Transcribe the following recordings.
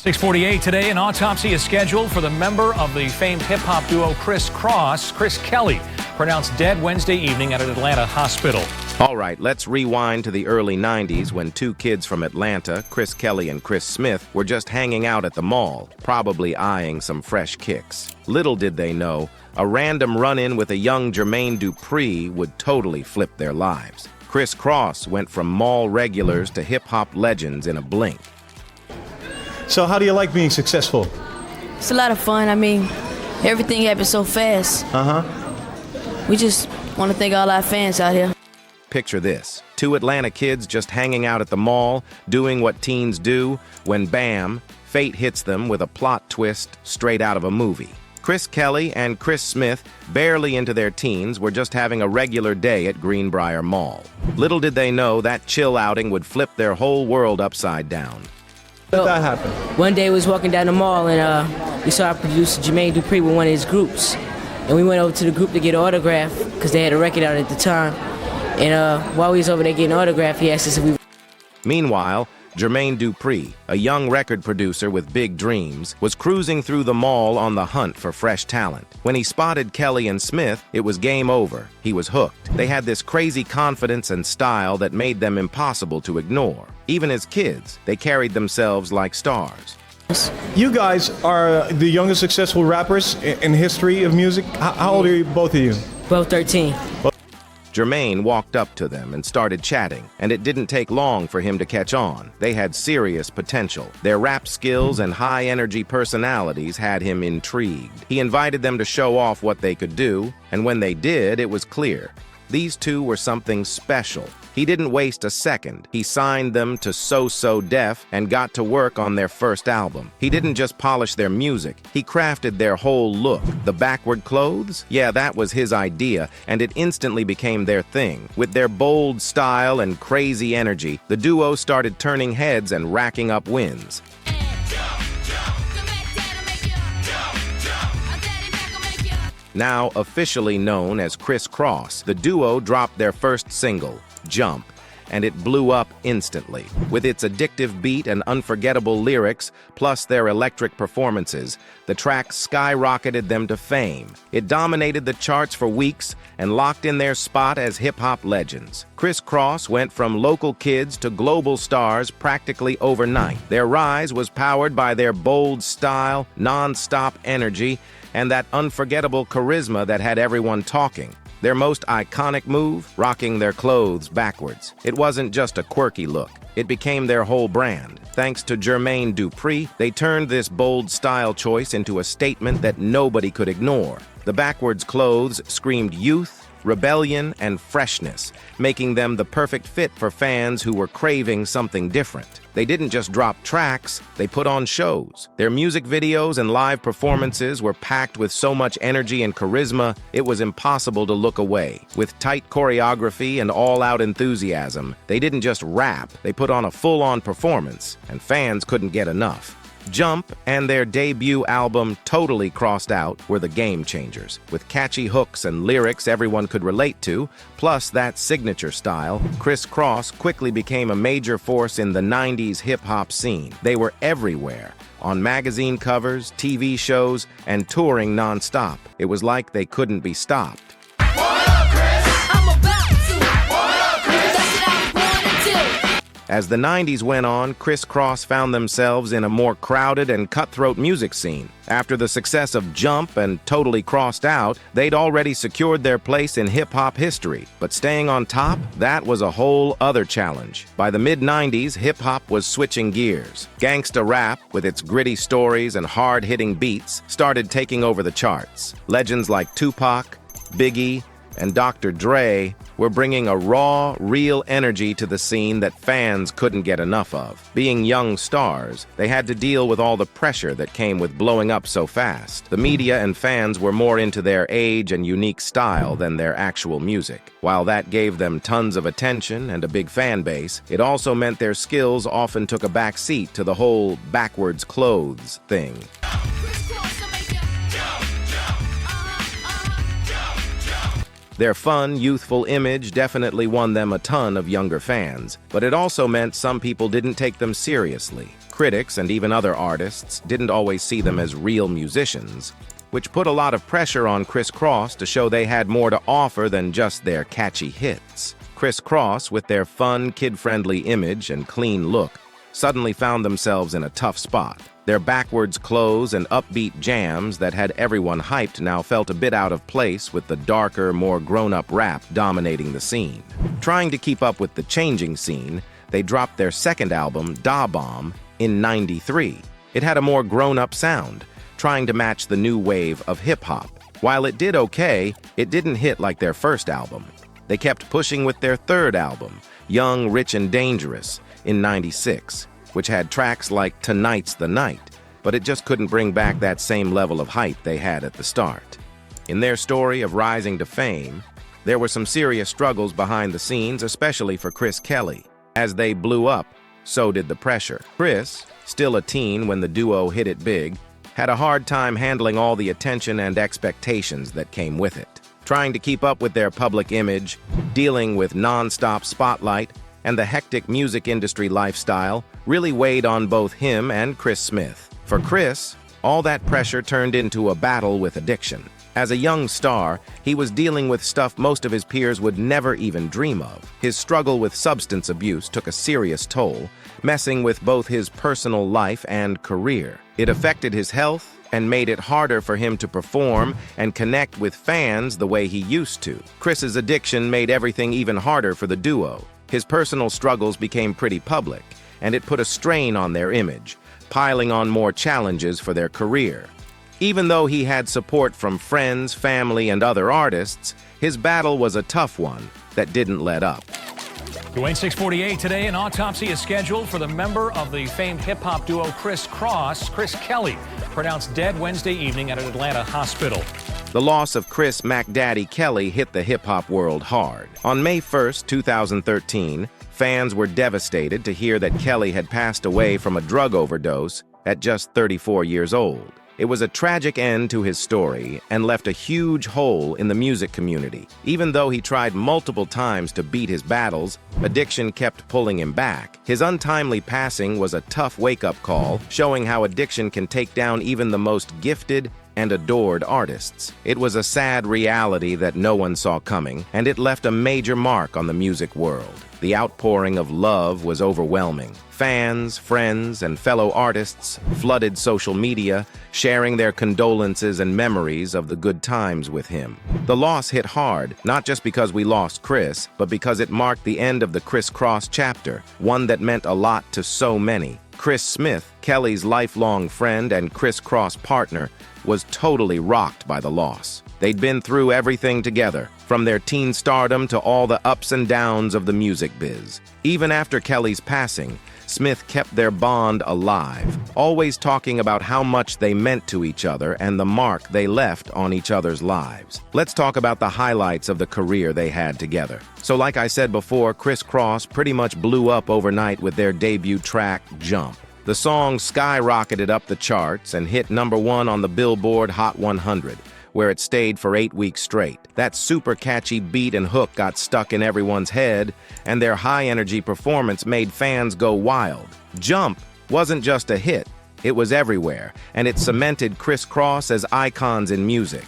6:48 today, an autopsy is scheduled for the member of the famed hip-hop duo Kris Kross, Kris Kelly, pronounced dead Wednesday evening at an Atlanta hospital. All right, let's rewind to the early 90s when two kids from Atlanta, Kris Kelly and Kris Smith, were just hanging out at the mall, probably eyeing some fresh kicks. Little did they know, a random run-in with a young Jermaine Dupri would totally flip their lives. Kris Kross went from mall regulars to hip-hop legends in a blink. So how do you like being successful? It's a lot of fun. I mean, everything happens so fast. We just want to thank all our fans out here. Picture this, two Atlanta kids just hanging out at the mall, doing what teens do, when bam, fate hits them with a plot twist straight out of a movie. Kris Kelly and Kris Smith, barely into their teens, were just having a regular day at Greenbrier Mall. Little did they know that chill outing would flip their whole world upside down. How did that happen? One day we was walking down the mall and we saw our producer Jermaine Dupri with one of his groups. And we went over to the group to get an autograph because they had a record out at the time. And while we was over there getting an autograph, he asked us if we... Meanwhile, Jermaine Dupri, a young record producer with big dreams, was cruising through the mall on the hunt for fresh talent. When he spotted Kelly and Smith, it was game over. He was hooked. They had this crazy confidence and style that made them impossible to ignore. Even as kids, they carried themselves like stars. You guys are the youngest successful rappers in history of music. How old are you, both of you? Both 13. Jermaine walked up to them and started chatting, and it didn't take long for him to catch on. They had serious potential. Their rap skills and high-energy personalities had him intrigued. He invited them to show off what they could do, and when they did, it was clear. These two were something special. He didn't waste a second. He signed them to So Def and got to work on their first album. He didn't just polish their music, he crafted their whole look. The backward clothes? Yeah, that was his idea, and it instantly became their thing. With their bold style and crazy energy, the duo started turning heads and racking up wins. Now officially known as Kris Kross, the duo dropped their first single, Jump, and it blew up instantly. With its addictive beat and unforgettable lyrics, plus their electric performances, the track skyrocketed them to fame. It dominated the charts for weeks and locked in their spot as hip-hop legends. Kris Kross went from local kids to global stars practically overnight. Their rise was powered by their bold style, non-stop energy, and that unforgettable charisma that had everyone talking. Their most iconic move? Rocking their clothes backwards. It wasn't just a quirky look. It became their whole brand. Thanks to Jermaine Dupri, they turned this bold style choice into a statement that nobody could ignore. The backwards clothes screamed youth, rebellion, and freshness, making them the perfect fit for fans who were craving something different. They didn't just drop tracks, they put on shows. Their music videos and live performances were packed with so much energy and charisma, it was impossible to look away. With tight choreography and all-out enthusiasm, they didn't just rap, they put on a full-on performance, and fans couldn't get enough. Jump and their debut album Totally Crossed Out were the game changers. With catchy hooks and lyrics everyone could relate to, plus that signature style, Kris Kross quickly became a major force in the 90s hip-hop scene. They were everywhere, on magazine covers, TV shows, and touring non-stop. It was like they couldn't be stopped. As the 90s went on, Kris Kross found themselves in a more crowded and cutthroat music scene. After the success of Jump and Totally Crossed Out, they'd already secured their place in hip-hop history. But staying on top, that was a whole other challenge. By the mid-90s, hip-hop was switching gears. Gangsta rap, with its gritty stories and hard-hitting beats, started taking over the charts. Legends like Tupac, Biggie, and Dr. Dre were bringing a raw, real energy to the scene that fans couldn't get enough of. Being young stars, they had to deal with all the pressure that came with blowing up so fast. The media and fans were more into their age and unique style than their actual music. While that gave them tons of attention and a big fan base, it also meant their skills often took a back seat to the whole backwards clothes thing. Their fun, youthful image definitely won them a ton of younger fans, but it also meant some people didn't take them seriously. Critics and even other artists didn't always see them as real musicians, which put a lot of pressure on Kris Kross to show they had more to offer than just their catchy hits. Kris Kross, with their fun, kid-friendly image and clean look, suddenly found themselves in a tough spot. Their backwards clothes and upbeat jams that had everyone hyped now felt a bit out of place with the darker, more grown-up rap dominating the scene. Trying to keep up with the changing scene, they dropped their second album, Da Bomb, in '93. It had a more grown-up sound, trying to match the new wave of hip-hop. While it did okay, it didn't hit like their first album. They kept pushing with their third album, Young, Rich, and Dangerous, in '96, which had tracks like Tonight's the Night, but it just couldn't bring back that same level of hype they had at the start. In their story of rising to fame, there were some serious struggles behind the scenes, especially for Chris Kelly. As they blew up, so did the pressure. Chris, still a teen when the duo hit it big, had a hard time handling all the attention and expectations that came with it. Trying to keep up with their public image, dealing with non-stop spotlight, and the hectic music industry lifestyle really weighed on both him and Chris Smith. For Chris, all that pressure turned into a battle with addiction. As a young star, he was dealing with stuff most of his peers would never even dream of. His struggle with substance abuse took a serious toll, messing with both his personal life and career. It affected his health and made it harder for him to perform and connect with fans the way he used to. Chris's addiction made everything even harder for the duo. His personal struggles became pretty public, and it put a strain on their image, piling on more challenges for their career. Even though he had support from friends, family, and other artists, his battle was a tough one that didn't let up. Dwayne 648 today, an autopsy is scheduled for the member of the famed hip-hop duo Kris Kross, Chris Kelly, pronounced dead Wednesday evening at an Atlanta hospital. The loss of Chris "Mac Daddy" Kelly hit the hip-hop world hard. On May 1st, 2013, fans were devastated to hear that Kelly had passed away from a drug overdose at just 34 years old. It was a tragic end to his story and left a huge hole in the music community. Even though he tried multiple times to beat his battles, addiction kept pulling him back. His untimely passing was a tough wake-up call, showing how addiction can take down even the most gifted and adored artists. It was a sad reality that no one saw coming, and it left a major mark on the music world. The outpouring of love was overwhelming. Fans, friends, and fellow artists flooded social media, sharing their condolences and memories of the good times with him. The loss hit hard, not just because we lost Chris, but because it marked the end of the Kris Kross chapter, one that meant a lot to so many. Chris Smith, Kelly's lifelong friend and Kris Kross partner, was totally rocked by the loss. They'd been through everything together, from their teen stardom to all the ups and downs of the music biz. Even after Kelly's passing, Smith kept their bond alive, always talking about how much they meant to each other and the mark they left on each other's lives. Let's talk about the highlights of the career they had together. So like I said before, Kris Kross pretty much blew up overnight with their debut track, Jump. The song skyrocketed up the charts and hit #1 on the Billboard Hot 100, where it stayed for 8 weeks straight. That super catchy beat and hook got stuck in everyone's head, and their high-energy performance made fans go wild. Jump wasn't just a hit, it was everywhere, and it cemented Kris Kross as icons in music.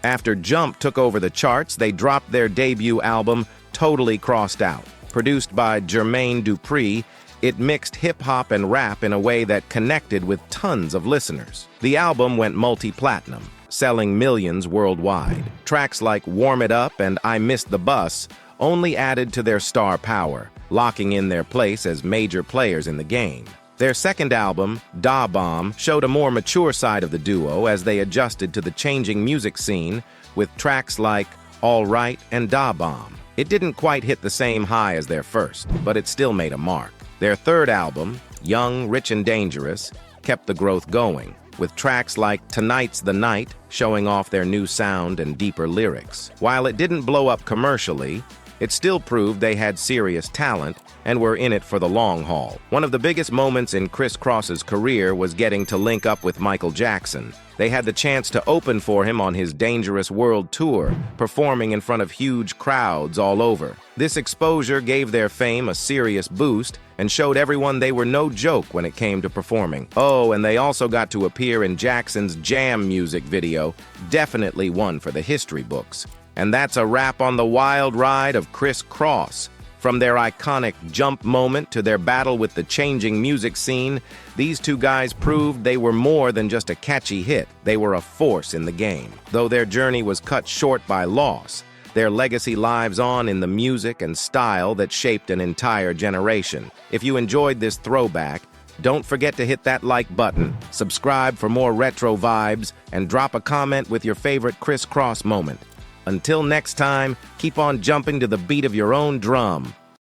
After Jump took over the charts, they dropped their debut album, Totally Crossed Out. Produced by Jermaine Dupri, it mixed hip-hop and rap in a way that connected with tons of listeners. The album went multi-platinum, selling millions worldwide. Tracks like Warm It Up and I Missed the Bus only added to their star power, locking in their place as major players in the game. Their second album, Da Bomb, showed a more mature side of the duo as they adjusted to the changing music scene with tracks like All Right and Da Bomb. It didn't quite hit the same high as their first, but it still made a mark. Their third album, Young, Rich, and Dangerous, kept the growth going, with tracks like Tonight's the Night showing off their new sound and deeper lyrics. While it didn't blow up commercially, it still proved they had serious talent and were in it for the long haul. One of the biggest moments in Kris Kross's career was getting to link up with Michael Jackson. They had the chance to open for him on his Dangerous World Tour, performing in front of huge crowds all over. This exposure gave their fame a serious boost and showed everyone they were no joke when it came to performing. Oh, and they also got to appear in Jackson's Jam music video, definitely one for the history books. And that's a wrap on the wild ride of Kris Kross. From their iconic jump moment to their battle with the changing music scene, these two guys proved they were more than just a catchy hit. They were a force in the game. Though their journey was cut short by loss, their legacy lives on in the music and style that shaped an entire generation. If you enjoyed this throwback, don't forget to hit that like button, subscribe for more retro vibes, and drop a comment with your favorite Kris Kross moment. Until next time, keep on jumping to the beat of your own drum.